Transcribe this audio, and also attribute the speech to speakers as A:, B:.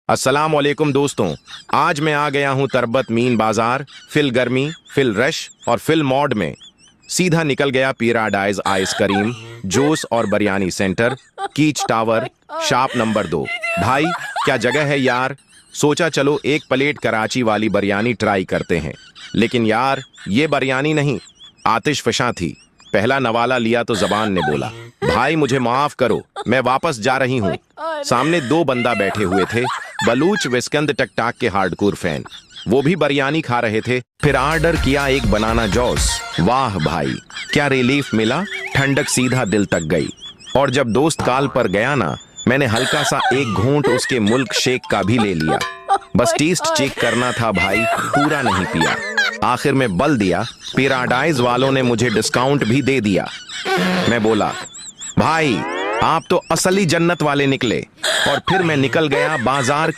A: अस्सलाम वालेकुम दोस्तों, आज मैं आ गया हूँ तरबत मीन बाजार। फिल गर्मी, फिल रश और फिल मॉड में सीधा निकल गया पैराडाइज आइसक्रीम, जूस और बिरयानी सेंटर, कीच टावर, शॉप नंबर 2। भाई क्या जगह है यार। सोचा चलो एक प्लेट कराची वाली बिरयानी ट्राई करते हैं, लेकिन यार ये बिरयानी नहीं, आतिश फशां थी। पहला नवाला लिया तो जबान ने बोला, भाई मुझे माफ करो, मैं वापस जा रही हूँ। सामने 2 बंदा बैठे हुए थे, बलूच विस्कंद टकटाक के हार्डकोर फैन। वो भी बिरयानी खा रहे थे। फिर ऑर्डर किया एक बनाना जूस। वाह भाई क्या रिलीफ मिला, ठंडक सीधा दिल तक गई। और जब दोस्त कॉल पर गया ना, मैंने हल्का सा एक घूंट उसके मिल्क शेक का भी ले लिया। बस टेस्ट चेक करना था भाई, पूरा नहीं पिया। आखिर में बल दिया, पैराडाइज वालों ने मुझे डिस्काउंट भी दे दिया। मैं बोला, भाई आप तो असली जन्नत वाले निकले। और फिर मैं निकल गया बाजार के